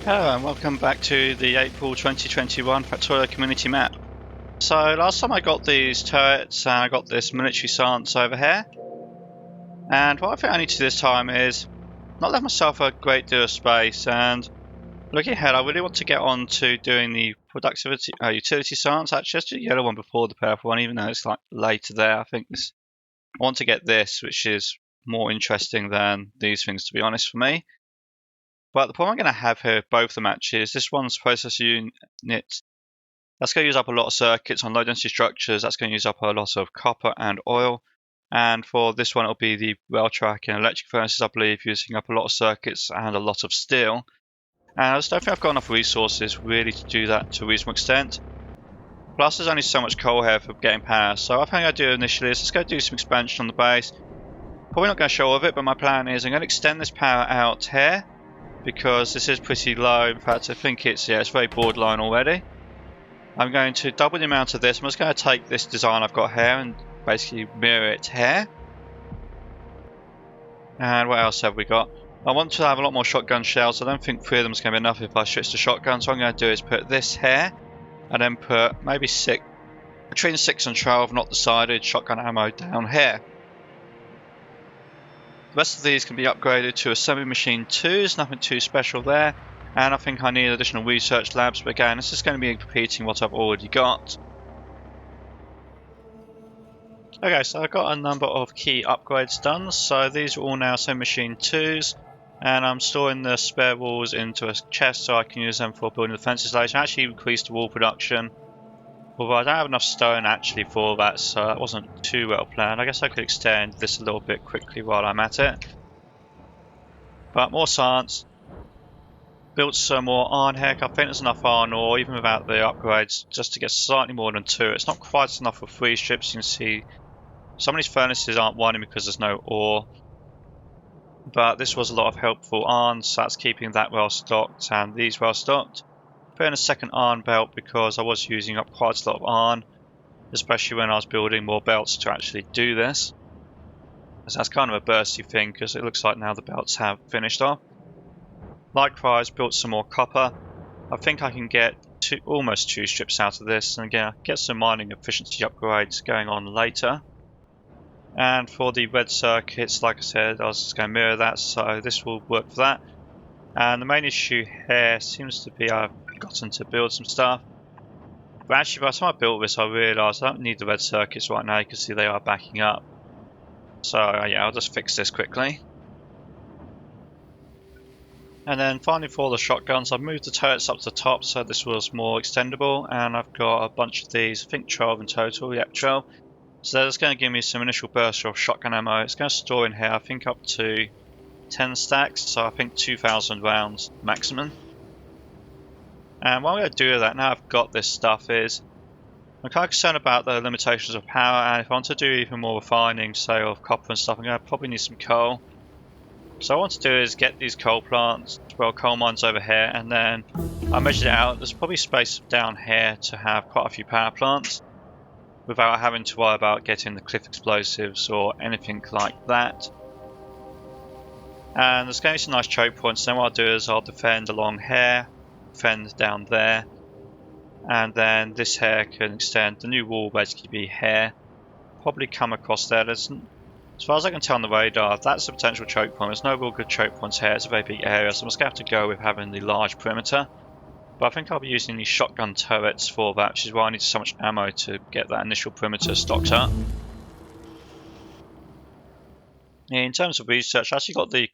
Hello and welcome back to the April 2021 Factorio community map. So last time I got these turrets and I got this military stance over here. And what I think I need to do this time is not leave myself a great deal of space, and looking ahead I really want to get on to doing the productivity utility stance. Actually let's do the yellow one before the purple one, even though it's like later there. I want to get this, which is more interesting than these things, to be honest, for me. But the problem I'm going to have here with both the matches, this one's processor unit, that's going to use up a lot of circuits on low density structures. That's going to use up a lot of copper and oil. And for this one, it'll be the rail track and electric furnaces, I believe, using up a lot of circuits and a lot of steel. And I just don't think I've got enough resources really to do that to a reasonable extent. Plus, there's only so much coal here for getting power. So I think I'll do initially is let's go do some expansion on the base. Probably not going to show all of it, but my plan is I'm going to extend this power out here, because this is pretty low. In fact, I think it's very borderline already. I'm going to double the amount of this. I'm just going to take this design I've got here and basically mirror it here. And what else have we got? I want to have a lot more shotgun shells. I don't think 3 of them is going to be enough if I switch to shotgun. So what I'm going to do is put this here, and then put maybe between 6 and 12 not decided shotgun ammo down here. The rest of these can be upgraded to assembly machine 2s, nothing too special there. And I think I need additional research labs, but again, this is going to be repeating what I've already got. Okay, so I've got a number of key upgrades done. So these are all now assembly machine 2s. And I'm storing the spare walls into a chest so I can use them for building the fences later. I actually increased the wall production. Although I don't have enough stone actually for that, so that wasn't too well planned. I guess I could extend this a little bit quickly while I'm at it. But more science. Built some more iron here. I think there's enough iron ore, even without the upgrades, just to get slightly more than 2. It's not quite enough for 3 strips. You can see some of these furnaces aren't running because there's no ore. But this was a lot of helpful iron, so that's keeping that well stocked and these well stocked. Put in a second iron belt because I was using up quite a lot of iron, especially when I was building more belts to actually do this. So that's kind of a bursty thing because it looks like now the belts have finished off. Likewise, built some more copper. I think I can get almost 2 strips out of this, and again, get some mining efficiency upgrades going on later. And for the red circuits, like I said, I was just going to mirror that, so this will work for that. And the main issue here seems to be I've forgotten to build some stuff. But actually, by the time I built this, I realised I don't need the red circuits right now. You can see they are backing up. So yeah, I'll just fix this quickly. And then finally for the shotguns, I've moved the turrets up to the top so this was more extendable. And I've got a bunch of these, I think 12 in total, yep 12. So that's going to give me some initial bursts of shotgun ammo. It's going to store in here, I think up to 10 stacks, so I think 2,000 rounds maximum. And what I'm going to do with that, now I've got this stuff, is I'm kind of concerned about the limitations of power, and if I want to do even more refining, say of copper and stuff, I'm going to probably need some coal. So what I want to do is get these coal plants, well, coal mines over here, and then I measured it out. There's probably space down here to have quite a few power plants without having to worry about getting the cliff explosives or anything like that. And there's going to be some nice choke points. Then what I'll do is I'll defend along here, defend down there, and then this here can extend. The new wall basically be here, probably come across there. There's, as far as I can tell on the radar, that's a potential choke point. There's no real good choke points here. It's a very big area, so I'm just going to have to go with having the large perimeter. But I think I'll be using these shotgun turrets for that, which is why I need so much ammo to get that initial perimeter stocked up. In terms of research, I actually got the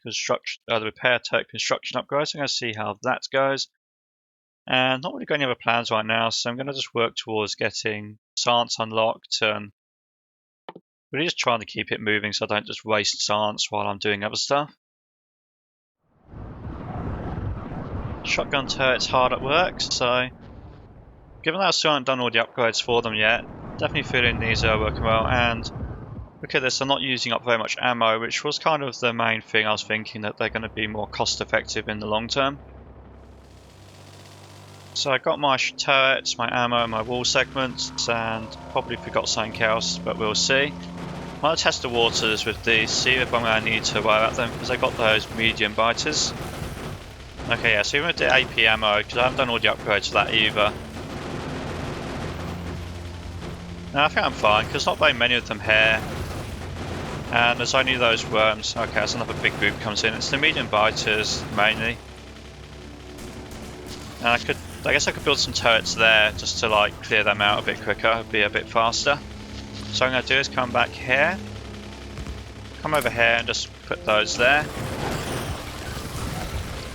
repair turret construction upgrade, so I'm going to see how that goes. And not really got any other plans right now, so I'm going to just work towards getting science unlocked and really just trying to keep it moving so I don't just waste science while I'm doing other stuff. Shotgun turret's hard at work, so given that I still haven't done all the upgrades for them yet, definitely feeling these are working well. And look at this, I'm not using up very much ammo, which was kind of the main thing. I was thinking that they're going to be more cost effective in the long term. So I got my turrets, my ammo, my wall segments, and probably forgot something else, but we'll see. I'm going to test the waters with these, see if I'm going to need to worry about them, because I got those medium biters. Okay, yeah, so even with the AP ammo, because I haven't done all the upgrades for that either. No, I think I'm fine, because not very many of them here. And there's only those worms. Okay, that's another big group comes in. It's the medium biters, mainly. And I guess I could build some turrets there, just to like clear them out a bit quicker, be a bit faster. So what I'm going to do is come back here. Come over here and just put those there.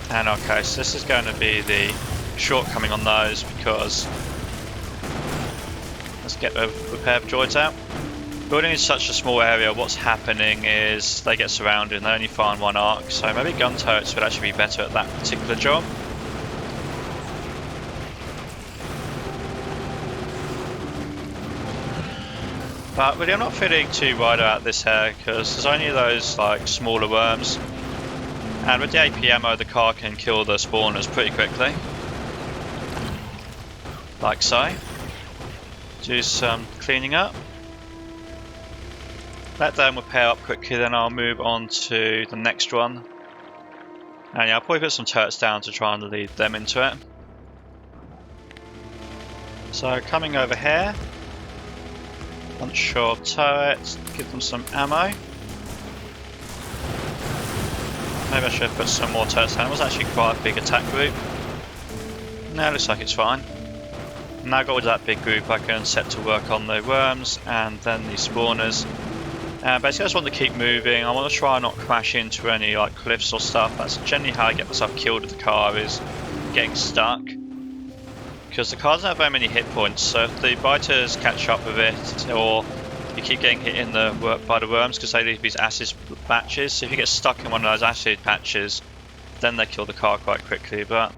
And okay, so this is going to be the shortcoming on those because let's get the repair droids out. Building in such a small area, what's happening is they get surrounded and they only find one arc, so maybe gun turrets would actually be better at that particular job. But really I'm not feeling too worried about this here because there's only those like smaller worms. And with the AP ammo, the car can kill the spawners pretty quickly. Like so. Do some cleaning up. Let them repair up quickly, then I'll move on to the next one. And yeah, I'll probably put some turrets down to try and lead them into it. So coming over here. Bunch of turrets, give them some ammo. Maybe I should have put some more turrets down. It was actually quite a big attack group. No, it looks like it's fine. Now got rid of that big group, I can set to work on the worms and then the spawners. Basically I just want to keep moving. I want to try and not crash into any like cliffs or stuff. That's generally how I get myself killed with the car, is getting stuck. Because the car doesn't have very many hit points, so if the biters catch up with it, or you keep getting hit in by the worms because they leave these acid patches. So if you get stuck in one of those acid patches, then they kill the car quite quickly. But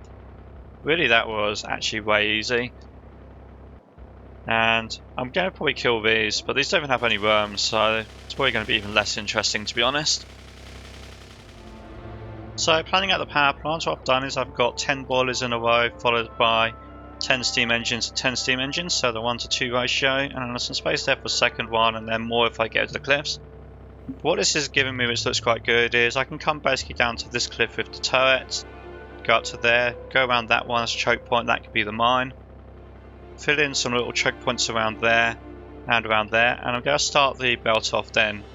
really, that was actually way easy. And I'm going to probably kill these, but these don't even have any worms, so it's probably going to be even less interesting, to be honest. So planning out the power plant, what I've done is I've got 10 boilers in a row, followed by 10 steam engines and 10 steam engines, so the 1:2 ratio, and there's some space there for the second one, and then more if I get to the cliffs. What this is giving me, which looks quite good, is I can come basically down to this cliff with the turrets, go up to there, go around that one as a choke point, that could be the mine, fill in some little choke points around there and around there, and I'm going to start the belt off then,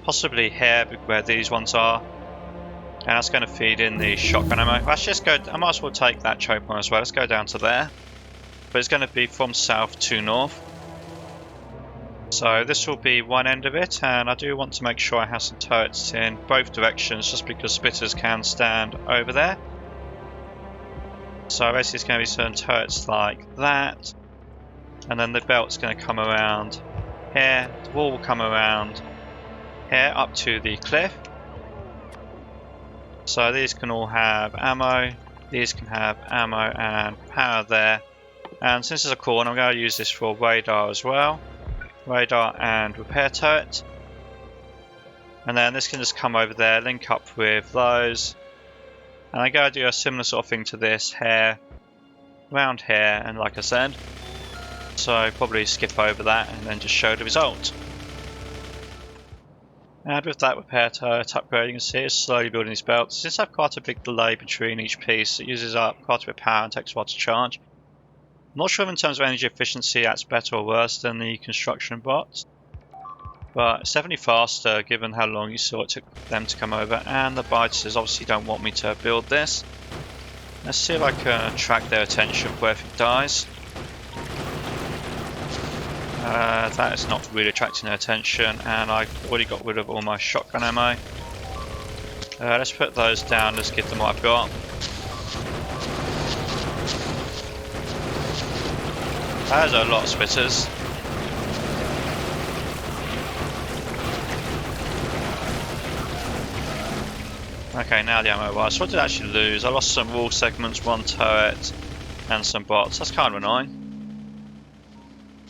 possibly here where these ones are. And that's going to feed in the shotgun ammo. Let's just go, I might as well take that choke point as well. Let's go down to there. But it's going to be from south to north. So this will be one end of it, and I do want to make sure I have some turrets in both directions just because spitters can stand over there. So basically it's going to be some turrets like that. And then the belt's going to come around here. The wall will come around here up to the cliff. So these can all have ammo, these can have ammo and power there. And since it's a corner, I'm going to use this for radar as well. Radar and repair turret. And then this can just come over there, link up with those. And I'm going to do a similar sort of thing to this here, around here, and like I said. So probably skip over that and then just show the result. And with that repair turret upgrade, you can see it's slowly building these belts. Since I have quite a big delay between each piece, it uses up quite a bit of power and takes a while to charge. I'm not sure in terms of energy efficiency that's better or worse than the construction bots, but it's definitely faster given how long you saw it took them to come over, and the biters obviously don't want me to build this. Let's see if I can attract their attention before everything dies. That is not really attracting their attention, and I've already got rid of all my shotgun ammo. Let's put those down, let's give them what I've got. There's a lot of spitters. Okay, now the ammo wise. So what did I actually lose? I lost some wall segments, one turret, and some bots. That's kind of annoying.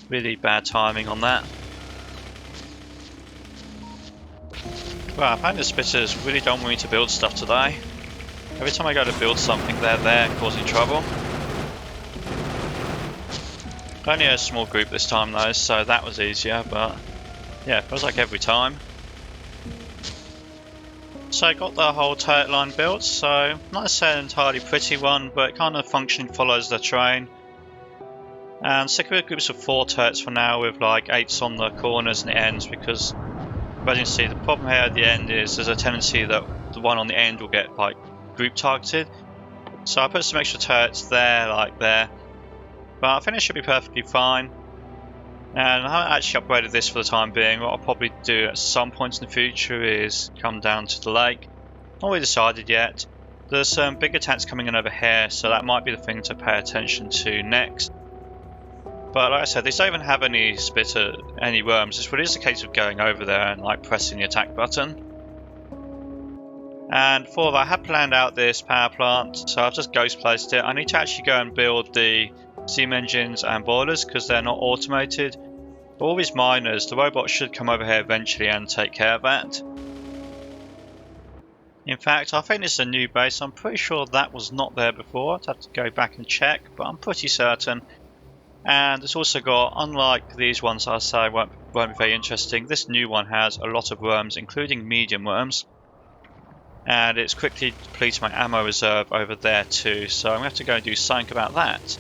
Really bad timing on that. Well, apparently the spitters really don't want me to build stuff today. Every time I go to build something, they're there causing trouble. Only a small group this time though, so that was easier, but yeah, it feels like every time. So I got the whole turret line built, so not necessarily an entirely pretty one, but it kind of functionally follows the train. And stick with groups of 4 turrets for now, with like 8s on the corners and the ends, because as you can see, the problem here at the end is there's a tendency that the one on the end will get like group targeted. So I put some extra turrets there, like there, but I think it should be perfectly fine. And I haven't actually upgraded this for the time being. What I'll probably do at some point in the future is come down to the lake. Not really decided yet. There's some big attacks coming in over here, so that might be the thing to pay attention to next. But like I said, these don't even have any any worms. This really is a case of going over there and like pressing the attack button. And for that, I had planned out this power plant, so I've just ghost placed it. I need to actually go and build the steam engines and boilers because they're not automated. But all these miners, the robots should come over here eventually and take care of that. In fact, I think this is a new base. I'm pretty sure that was not there before. I'd have to go back and check, but I'm pretty certain. And it's also got, unlike these ones I say won't be very interesting, this new one has a lot of worms, including medium worms. And it's quickly depleted my ammo reserve over there too, so I'm going to have to go and do something about that.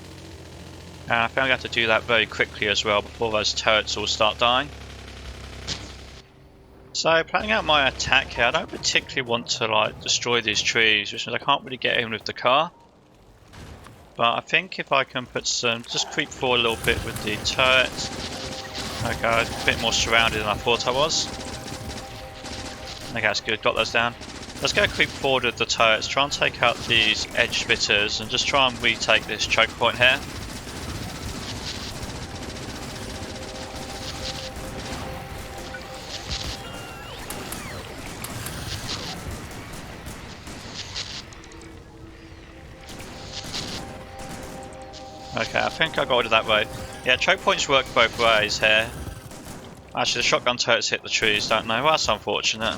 And I think I'm going to have to do that very quickly as well before those turrets all start dying. So planning out my attack here, I don't particularly want to like destroy these trees, which means I can't really get in with the car. But I think if I can put some, just creep forward a little bit with the turret. Okay, a bit more surrounded than I thought I was. Okay, that's good, got those down. Let's go creep forward with the turrets, try and take out these edge splitters and just try and retake this choke point here. Okay, I think I got it that way. Yeah, choke points work both ways here. Actually, the shotgun turrets hit the trees, don't they? Well, that's unfortunate.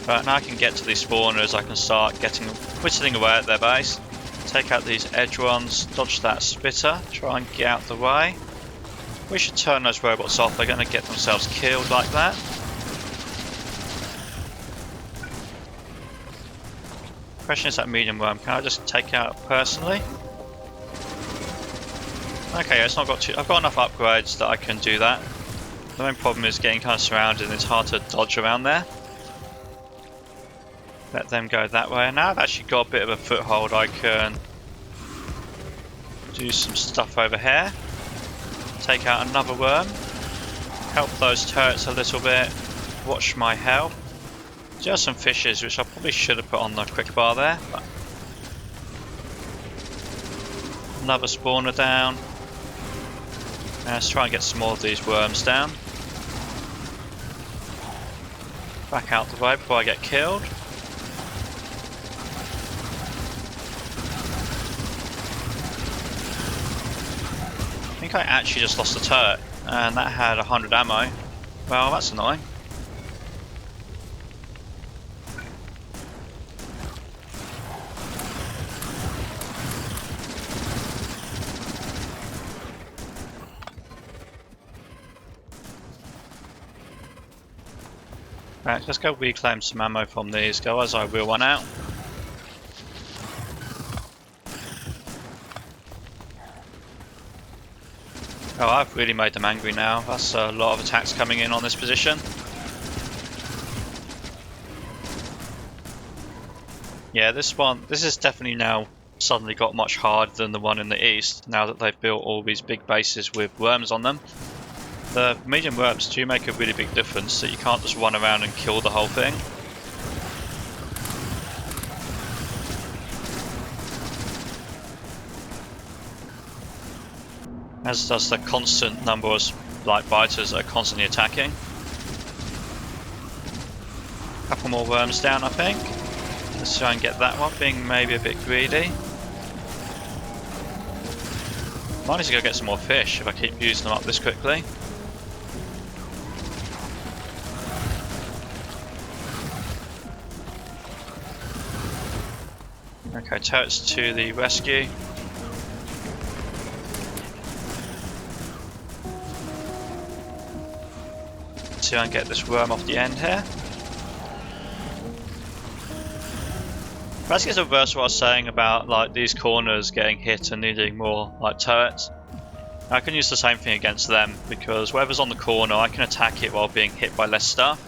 But now I can get to these spawners, I can start whittling away at their base. Take out these edge ones, dodge that splitter, try and get out the way. We should turn those robots off, they're going to get themselves killed like that. Question is that medium worm, can I just take it out personally? Okay, it's not got I've got enough upgrades that I can do that. The main problem is getting kind of surrounded and it's hard to dodge around there. Let them go that way. And now I've actually got a bit of a foothold, I can do some stuff over here. Take out another worm. Help those turrets a little bit. Watch my health. Just some fishes, which I probably should have put on the quick bar there. But another spawner down. Let's try and get some more of these worms down. Back out the way before I get killed. I think I actually just lost a turret, and that had 100 ammo. Well, that's annoying. Right, let's go reclaim some ammo from these guys, I will run out. Oh, I've really made them angry now. That's a lot of attacks coming in on this position. Yeah, this is definitely now suddenly got much harder than the one in the east, now that they've built all these big bases with worms on them. The medium worms do make a really big difference, so you can't just run around and kill the whole thing. As does the constant number of like biters that are constantly attacking. Couple more worms down, I think. Let's try and get that one, being maybe a bit greedy. Might need to go get some more fish if I keep using them up this quickly. Okay, turrets to the rescue. See if I can get this worm off the end here. Basically, it's a reverse what I was saying about like these corners getting hit and needing more like turrets. I can use the same thing against them because whatever's on the corner, I can attack it while being hit by less stuff.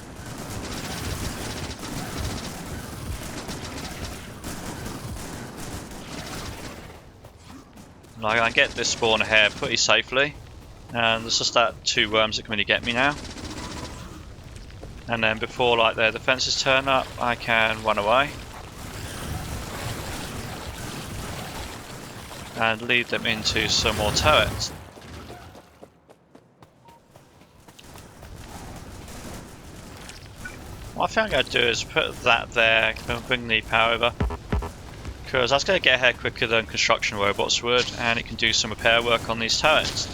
Like I get this spawner here pretty safely, and there's just that 2 worms that can really get me now. And then before like their defenses turn up, I can run away and lead them into some more turrets. What I think I'm going to do is put that there and bring the power over, because that's going to get here quicker than construction robots would, and it can do some repair work on these turrets.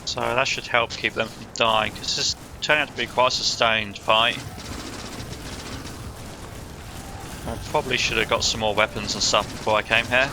So that should help keep them from dying, because this is turning out to be quite a sustained fight. I probably should have got some more weapons and stuff before I came here.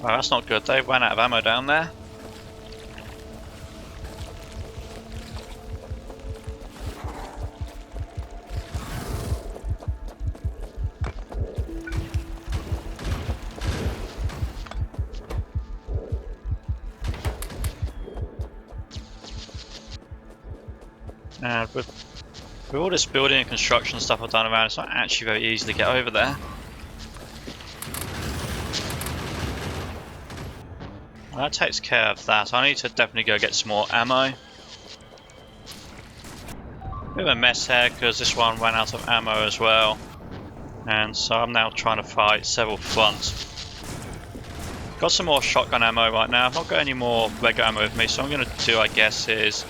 Oh, that's not good. They ran out of ammo down there. And with all this building and construction stuff I've done around, it's not actually very easy to get over there. Well, that takes care of that. I need to definitely go get some more ammo. Bit of a mess here because this one ran out of ammo as well, and so I'm now trying to fight several fronts. Got some more shotgun ammo right now. I've not got any more regular ammo with me, so what I'm going to do, I guess, is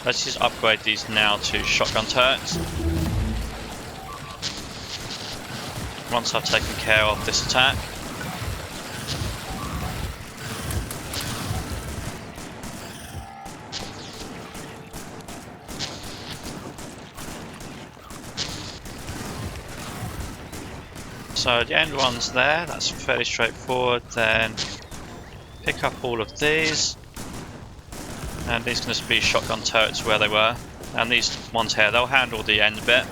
let's just upgrade these now to shotgun turrets. Once I've taken care of this attack. So the end one's there, that's fairly straightforward. Then pick up all of these, and these can just be shotgun turrets where they were, and these ones here, they'll handle the end bit.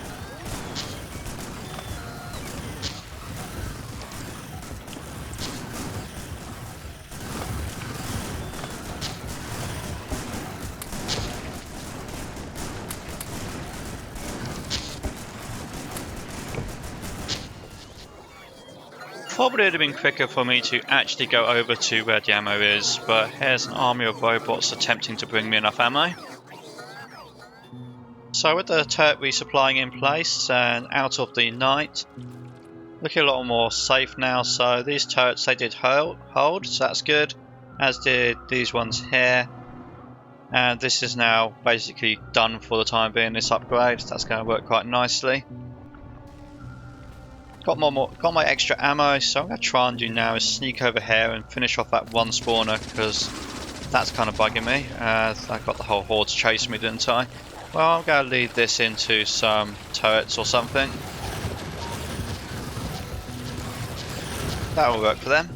Probably would have been quicker for me to actually go over to where the ammo is, but here's an army of robots attempting to bring me enough ammo. So with the turret resupplying in place and out of the night, looking a lot more safe now. So these turrets, they did hold, so that's good, as did these ones here. And this is now basically done for the time being, this upgrade. That's going to work quite nicely. Got my extra ammo, so I'm going to try and do now is sneak over here and finish off that one spawner, because that's kind of bugging me. I got the whole horde chasing me, didn't I? Well, I'm going to lead this into some turrets or something. That will work for them.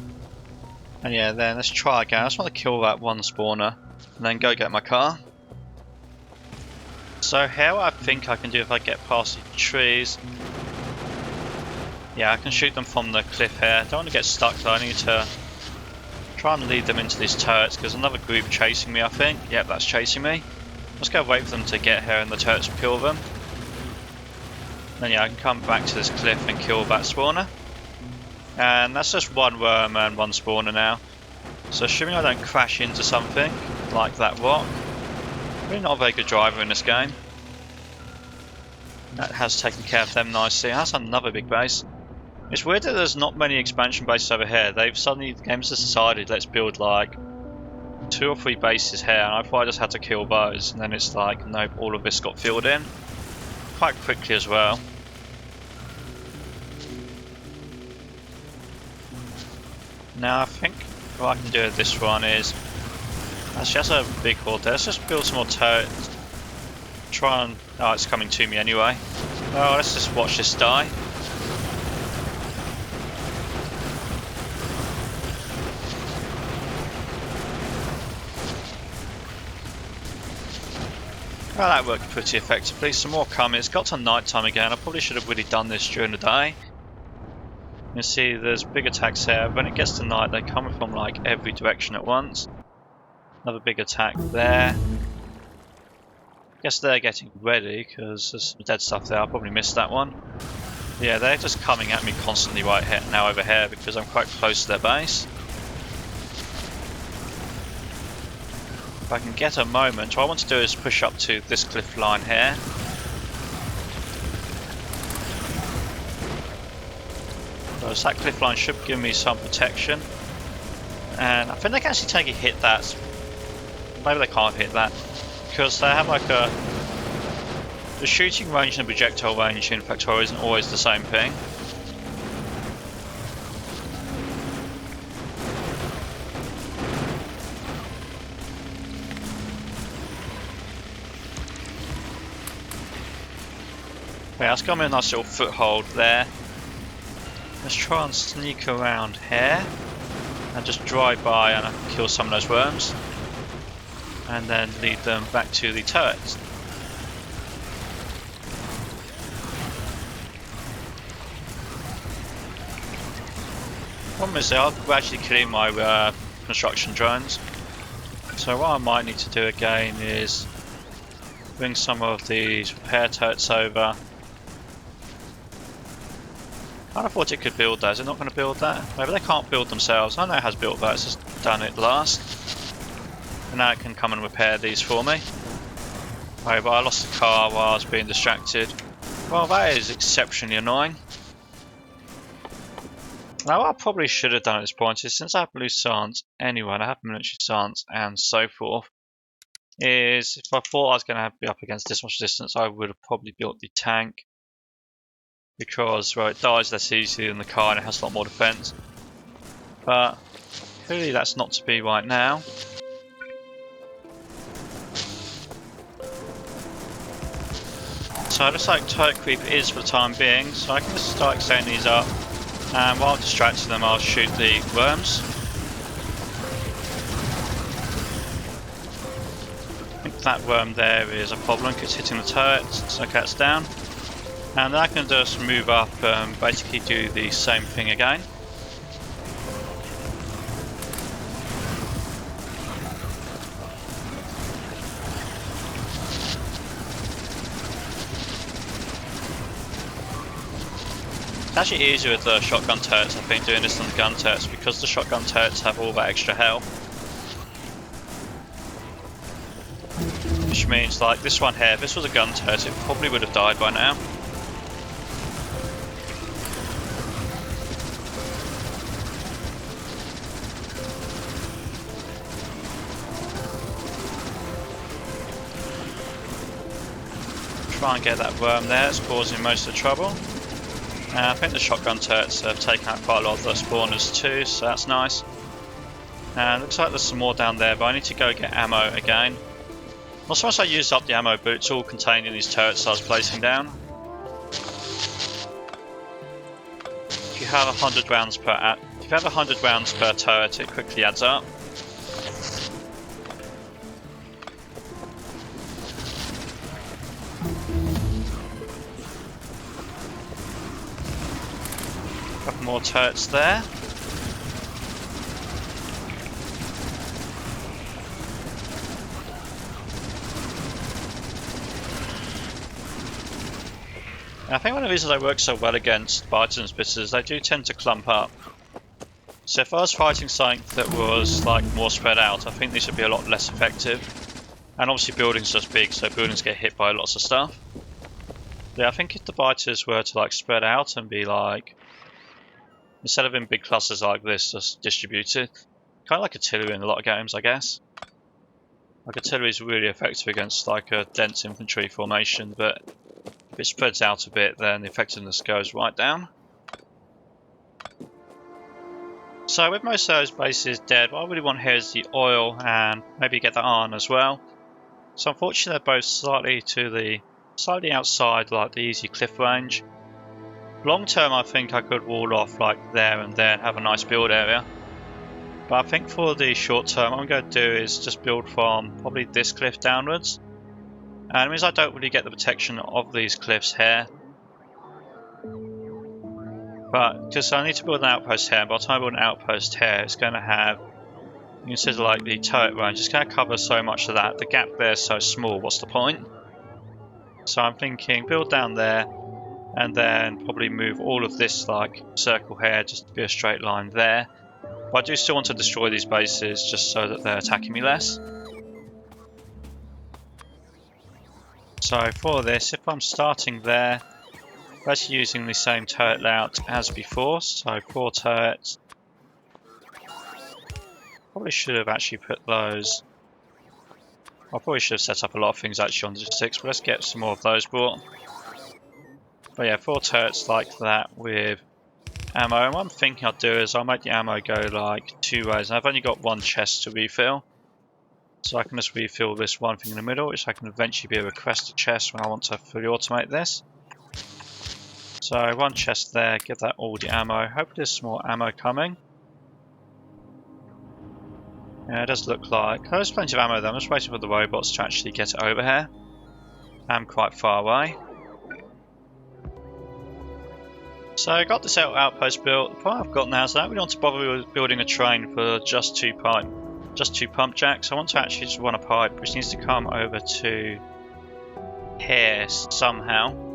And yeah, then let's try again. I just want to kill that one spawner and then go get my car. So here what I think I can do if I get past the trees. Yeah, I can shoot them from the cliff here. Don't want to get stuck though, I need to try and lead them into these turrets, because another group chasing me, I think. Yep, that's chasing me. Let's go wait for them to get here and the turrets will kill them. Then yeah, I can come back to this cliff and kill that spawner. And that's just one worm and one spawner now. So assuming I don't crash into something like that rock. Really not a very good driver in this game. That has taken care of them nicely. That's another big base. It's weird that there's not many expansion bases over here. The games have decided let's build like 2 or 3 bases here, and I thought I just had to kill those, and then it's like nope, all of this got filled in quite quickly as well. Now I think what I can do with this one is, actually that's a big horde there, let's just build some more turrets. Try and, oh, it's coming to me anyway. Oh, let's just watch this die. Well, that worked pretty effectively. Some more coming. It's got to night time again. I probably should have really done this during the day. You see there's big attacks here. When it gets to night, they come from like every direction at once. Another big attack there. Guess they're getting ready because there's some dead stuff there. I probably missed that one. Yeah, they're just coming at me constantly right here, now over here because I'm quite close to their base. If I can get a moment, what I want to do is push up to this cliff line here. So that cliff line should give me some protection. And I think they can actually take a hit that. Maybe they can't hit that. Because they have like a... The shooting range and projectile range in Factorio isn't always the same thing. Yeah, let's go in a nice little foothold there. Let's try and sneak around here and just drive by and kill some of those worms. And then lead them back to the turrets. Problem is they are gradually killing my construction drones. So what I might need to do again is bring some of these repair turrets over. I thought it could build that. Is it not going to build that? Maybe they can't build themselves. I know it has built that. It's just done it last. And now it can come and repair these for me. Oh, but I lost the car while I was being distracted. Well, that is exceptionally annoying. Now what I probably should have done at this point is, since I have blue science anyway, and I have military science and so forth, is if I thought I was going to be up against this much distance, I would have probably built the tank. Because, well, it dies less easily than the car and it has a lot more defense. But clearly that's not to be right now. So it looks like turret creep is for the time being, so I can just start extending these up, and while distracting them I'll shoot the worms. I think that worm there is a problem, it's hitting the turret, so that's down. And then I can just move up and basically do the same thing again. It's actually easier with the shotgun turrets, I think, doing this than the gun turrets, because the shotgun turrets have all that extra health. Which means, like, this one here, if this was a gun turret, it probably would have died by now. Try and get that worm there, it's causing most of the trouble. I think the shotgun turrets have taken out quite a lot of the spawners too, so that's nice. And looks like there's some more down there, but I need to go get ammo again. Also, once I use up the ammo boots, all contained in these turrets I was placing down. If you have 100 rounds per turret, it quickly adds up. Couple more turrets there. I think one of the reasons I work so well against biters and spitters is they do tend to clump up. So if I was fighting something that was like more spread out, I think these would be a lot less effective. And obviously buildings are just big, so buildings get hit by lots of stuff. Yeah, I think if the biters were to like spread out and be like, instead of in big clusters like this, just distributed, kind of like artillery in a lot of games, I guess. Like artillery is really effective against like a dense infantry formation, but if it spreads out a bit, then the effectiveness goes right down. So with most of those bases dead, what I really want here is the oil and maybe get that on as well. So unfortunately they're both slightly outside like the easy cliff range. Long term I think I could wall off like there and there and have a nice build area. But I think for the short term what I'm going to do is just build from probably this cliff downwards. And it means I don't really get the protection of these cliffs here. But because I need to build an outpost here, and by the time I build an outpost here, it's going to have, you consider like the turret range, it's going to cover so much of that. The gap there is so small, what's the point? So I'm thinking build down there, and then probably move all of this like circle here just to be a straight line there. But I do still want to destroy these bases just so that they're attacking me less. So for this, if I'm starting there, we're actually using the same turret layout as before, so 4 turrets. Probably should have actually put those. I probably should have set up a lot of things actually on the 6, but let's get some more of those brought. But yeah, 4 turrets like that with ammo. And what I'm thinking I'll do is I'll make the ammo go like 2 ways. And I've only got 1 chest to refill. So I can just refill this one thing in the middle, which I can eventually be a requested chest when I want to fully automate this. So 1 chest there, give that all the ammo. Hopefully there's some more ammo coming. Yeah, it does look like there's plenty of ammo there. I'm just waiting for the robots to actually get it over here. I'm quite far away. So I got this outpost built. The problem I've got now is I don't really want to bother with building a train for just two pump jacks. I want to actually just run a pipe which needs to come over to here somehow.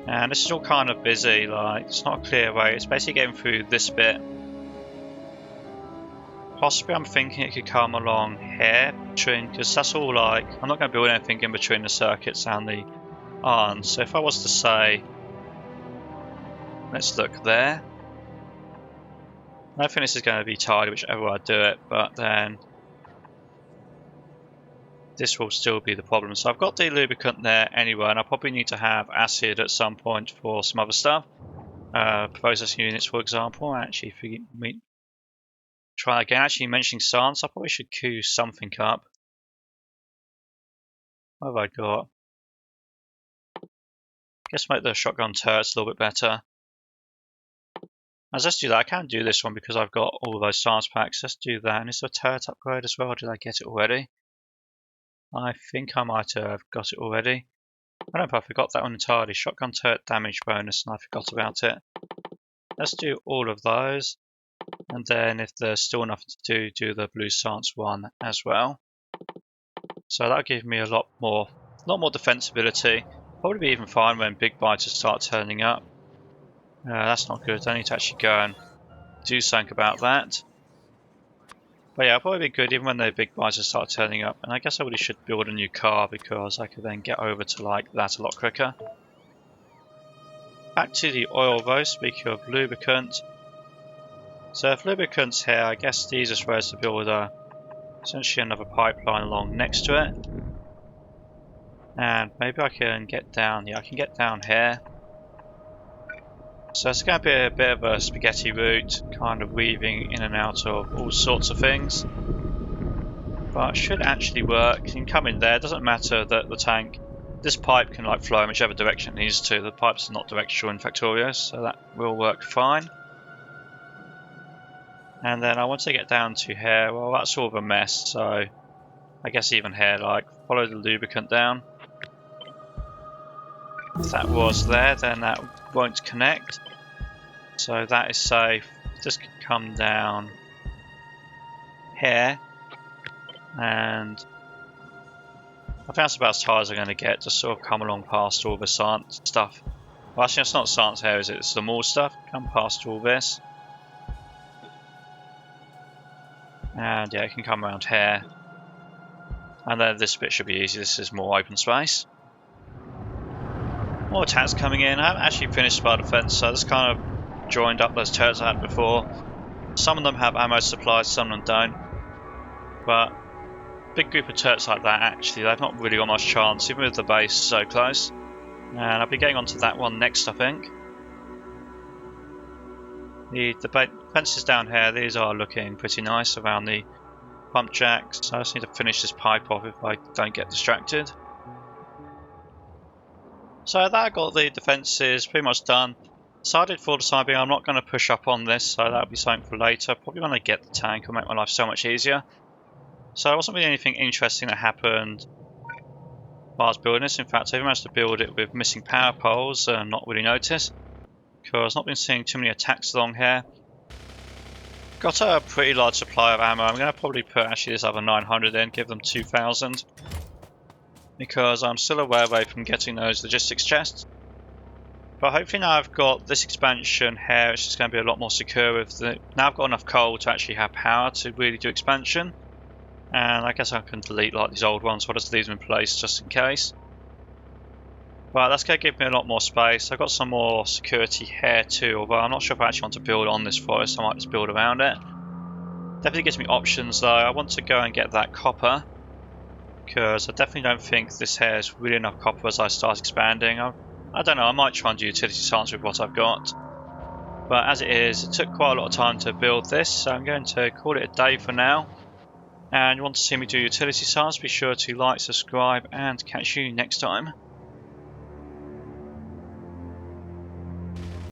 And this is all kind of busy, like it's not a clear way. It's basically getting through this bit. Possibly I'm thinking it could come along here, because that's all like, I'm not going to build anything in between the circuits and the arms. So if I was to say, let's look there. I don't think this is going to be tidy whichever way I do it, but then this will still be the problem. So I've got the lubricant there anyway, and I probably need to have acid at some point for some other stuff. Processing units, for example. Actually, try again. Actually, mentioning science, I probably should queue something up. What have I got? Guess make the shotgun turrets a little bit better. Let's do that. I can do this one because I've got all those science packs. Let's do that. And is there a turret upgrade as well? Did I get it already? I think I might have got it already. I don't know if I forgot that one entirely. Shotgun turret damage bonus, and I forgot about it. Let's do all of those. And then if there's still enough to do the blue science one as well. So that'll give me a lot more defensibility. Probably be even fine when big biters start turning up. That's not good. I need to actually go and do something about that. But yeah, it'll probably be good even when the big biters start turning up. And I guess I really should build a new car because I could then get over to like that a lot quicker. Back to the oil though, speaking of lubricant. So if lubricant's here, I guess the easiest way is to build essentially another pipeline along next to it. And maybe I can get down, yeah I can get down here. So it's going to be a bit of a spaghetti route, kind of weaving in and out of all sorts of things. But it should actually work. You can come in there, it doesn't matter that the tank, this pipe can like flow in whichever direction it needs to. The pipe's not directional in Factorio, so that will work fine. And then I want to get down to here, well that's sort of a mess, so I guess even here, like follow the lubricant down. If that was there, then that won't connect. So that is safe. This could come down here. And I think that's about as high as I'm going to get, just sort of come along past all the science stuff. Well actually it's not science here, is it? It's the more stuff. Come past all this. And yeah, it can come around here. And then this bit should be easy, this is more open space. More attacks coming in. I haven't actually finished Spire Defense, so this kind of joined up those turrets I had before. Some of them have ammo supplies, some of them don't. But big group of turrets like that, actually, they've not really got much chance, even with the base so close. And I'll be getting onto that one next, I think. The fences down here, these are looking pretty nice around the pump jacks. So I just need to finish this pipe off if I don't get distracted. So that I got the defences pretty much done. Decided for the time being I'm not going to push up on this, so that'll be something for later. Probably when I get the tank, it'll make my life so much easier. So there wasn't really anything interesting that happened while I was building this. In fact, I even managed to build it with missing power poles and not really notice, because I've not been seeing too many attacks along here. Got a pretty large supply of ammo. I'm going to probably put actually this other 900 in, give them 2,000. Because I'm still a way away from getting those logistics chests. But hopefully now I've got this expansion here, it's just going to be a lot more secure with the... Now I've got enough coal to actually have power to really do expansion. And I guess I can delete like these old ones, so I'll just leave them in place just in case. But that's going to give me a lot more space. I've got some more security here too, although I'm not sure if I actually want to build on this forest, I might just build around it. Definitely gives me options though. I want to go and get that copper, because I definitely don't think this here is really enough copper as I start expanding. I don't know, I might try and do utility science with what I've got. But as it is, it took quite a lot of time to build this, so I'm going to call it a day for now. And you want to see me do utility science, be sure to like, subscribe, and catch you next time.